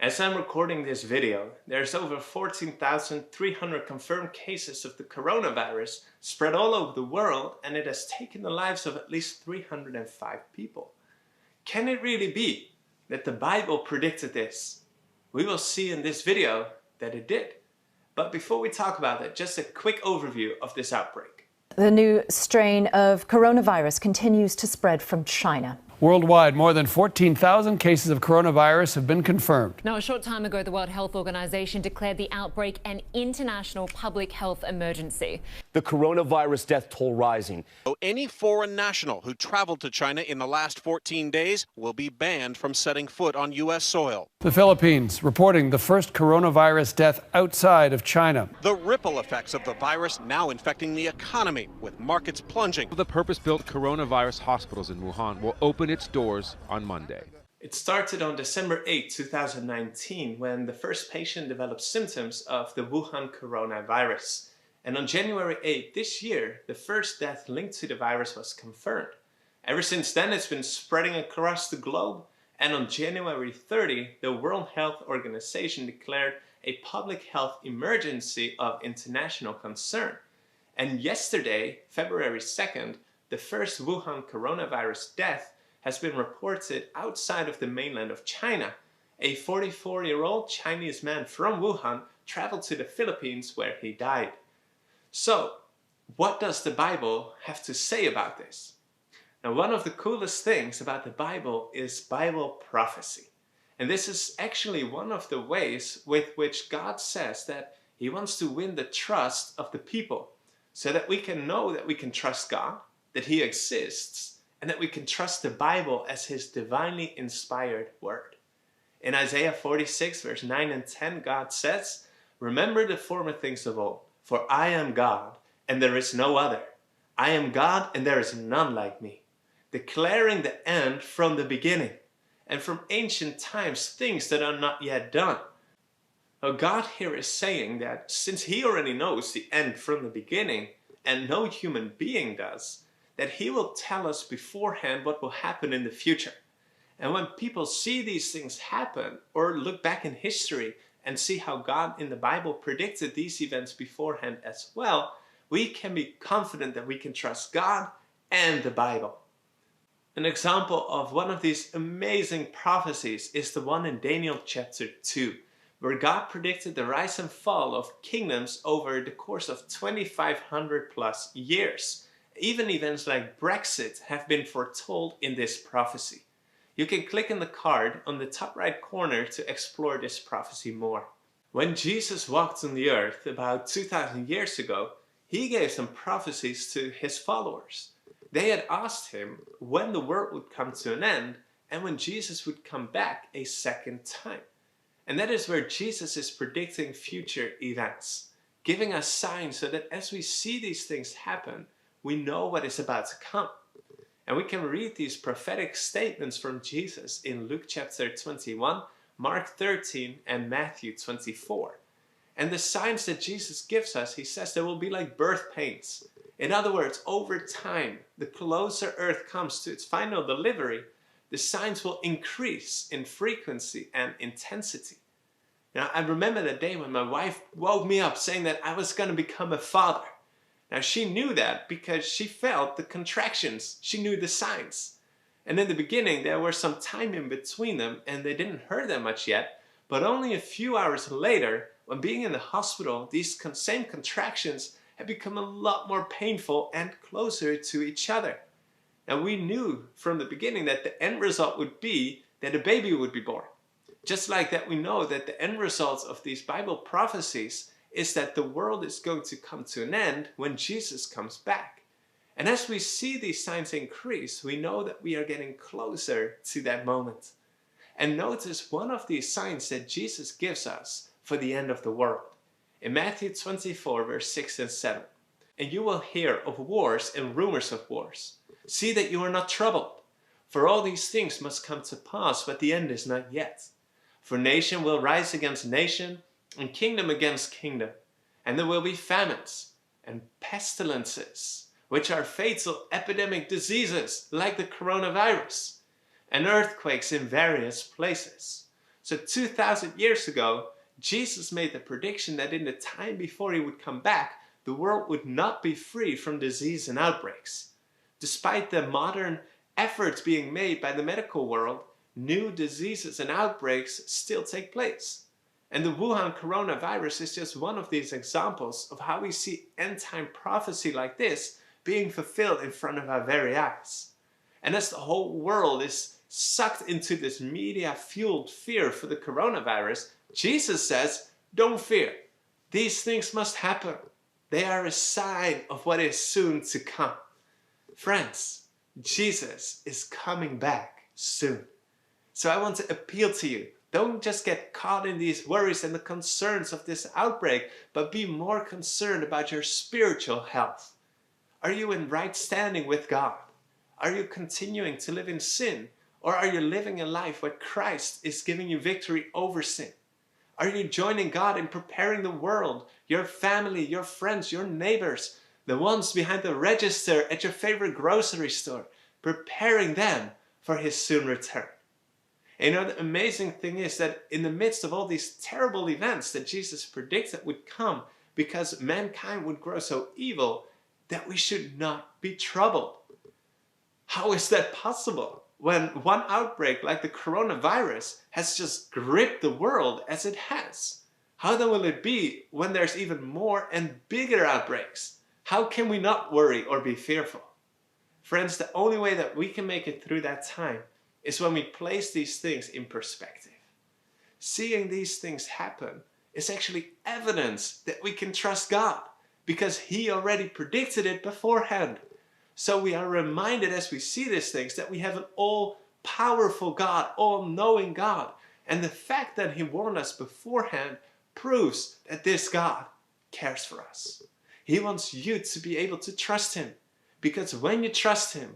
As I'm recording this video, there's over 14,300 confirmed cases of the coronavirus spread all over the world, and it has taken the lives of at least 305 people. Can it really be that the Bible predicted this? We will see in this video that it did. But before we talk about it, just a quick overview of this outbreak. The new strain of coronavirus continues to spread from China. Worldwide, more than 14,000 cases of coronavirus have been confirmed. Now, a short time ago, the World Health Organization declared the outbreak an international public health emergency. The coronavirus death toll rising. Any foreign national who traveled to China in the last 14 days will be banned from setting foot on U.S. soil. The Philippines reporting the first coronavirus death outside of China. The ripple effects of the virus now infecting the economy, with markets plunging. The purpose-built coronavirus hospitals in Wuhan will open its doors on Monday. It started on December 8, 2019, when the first patient developed symptoms of the Wuhan coronavirus. And on January 8 this year, the first death linked to the virus was confirmed. Ever since then, it's been spreading across the globe. And on January 30, the World Health Organization declared a public health emergency of international concern. And yesterday, February 2nd, the first Wuhan coronavirus death has been reported outside of the mainland of China. A 44-year-old Chinese man from Wuhan traveled to the Philippines where he died. So, what does the Bible have to say about this? Now, one of the coolest things about the Bible is Bible prophecy. And this is actually one of the ways with which God says that He wants to win the trust of the people, so that we can know that we can trust God, that He exists, and that we can trust the Bible as His divinely inspired word. In Isaiah 46, verse 9 and 10, God says, "Remember the former things of old, for I am God, and there is no other. I am God, and there is none like me, declaring the end from the beginning, and from ancient times things that are not yet done." Now, God here is saying that since He already knows the end from the beginning, and no human being does, that He will tell us beforehand what will happen in the future. And when people see these things happen, or look back in history and see how God in the Bible predicted these events beforehand as well, we can be confident that we can trust God and the Bible. An example of one of these amazing prophecies is the one in Daniel chapter 2, where God predicted the rise and fall of kingdoms over the course of 2,500 plus years. Even events like Brexit have been foretold in this prophecy. You can click on the card on the top right corner to explore this prophecy more. When Jesus walked on the earth about 2,000 years ago, He gave some prophecies to His followers. They had asked Him when the world would come to an end and when Jesus would come back a second time. And that is where Jesus is predicting future events, giving us signs so that as we see these things happen, we know what is about to come. And we can read these prophetic statements from Jesus in Luke chapter 21, Mark 13, and Matthew 24. And the signs that Jesus gives us, He says there will be like birth pains. In other words, over time, the closer Earth comes to its final delivery, the signs will increase in frequency and intensity. Now, I remember the day when my wife woke me up saying that I was going to become a father. Now, she knew that because she felt the contractions. She knew the signs. And in the beginning, there was some time in between them, and they didn't hurt that much yet. But only a few hours later, when being in the hospital, these same contractions had become a lot more painful and closer to each other. Now, we knew from the beginning that the end result would be that a baby would be born. Just like that, we know that the end result of these Bible prophecies is that the world is going to come to an end when Jesus comes back. And as we see these signs increase, we know that we are getting closer to that moment. And notice one of these signs that Jesus gives us for the end of the world. In Matthew 24, verse 6 and 7. "And you will hear of wars and rumors of wars. See that you are not troubled. For all these things must come to pass, but the end is not yet. For nation will rise against nation, and kingdom against kingdom. And there will be famines and pestilences, which are fatal epidemic diseases like the coronavirus, and earthquakes in various places. So 2,000 years ago, Jesus made the prediction that in the time before he would come back, the world would not be free from disease and outbreaks. Despite the modern efforts being made by the medical world, new diseases and outbreaks still take place. And the Wuhan coronavirus is just one of these examples of how we see end-time prophecy like this being fulfilled in front of our very eyes. And as the whole world is sucked into this media-fueled fear for the coronavirus, Jesus says, don't fear. These things must happen. They are a sign of what is soon to come. Friends, Jesus is coming back soon. So I want to appeal to you. Don't just get caught in these worries and the concerns of this outbreak, but be more concerned about your spiritual health. Are you in right standing with God? Are you continuing to live in sin? Or are you living a life where Christ is giving you victory over sin? Are you joining God in preparing the world, your family, your friends, your neighbors, the ones behind the register at your favorite grocery store, preparing them for his soon return? And you know, the amazing thing is that in the midst of all these terrible events that Jesus predicted would come because mankind would grow so evil, that we should not be troubled. How is that possible when one outbreak like the coronavirus has just gripped the world as it has? How then will it be when there's even more and bigger outbreaks? How can we not worry or be fearful? Friends, the only way that we can make it through that time is when we place these things in perspective. Seeing these things happen is actually evidence that we can trust God because he already predicted it beforehand. So we are reminded as we see these things that we have an all-powerful God, all-knowing God. And the fact that he warned us beforehand proves that this God cares for us. He wants you to be able to trust him, because when you trust him,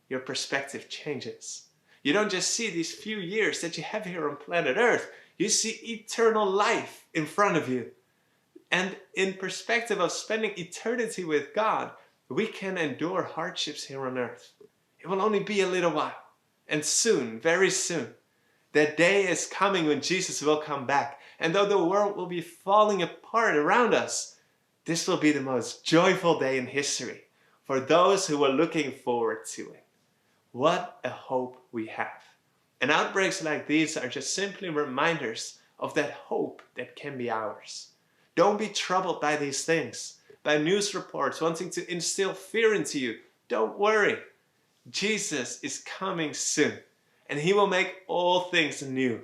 your perspective changes. You don't just see these few years that you have here on planet Earth. You see eternal life in front of you. And in perspective of spending eternity with God, we can endure hardships here on earth. It will only be a little while. And soon, very soon, the day is coming when Jesus will come back. And though the world will be falling apart around us, this will be the most joyful day in history for those who are looking forward to it. What a hope we have. And outbreaks like these are just simply reminders of that hope that can be ours. Don't be troubled by these things, by news reports wanting to instill fear into you. Don't worry. Jesus is coming soon, and he will make all things new.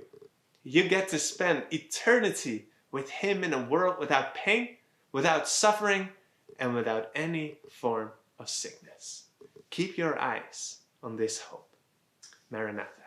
You get to spend eternity with him in a world without pain, without suffering, and without any form of sickness. Keep your eyes on this hope. Maranatha.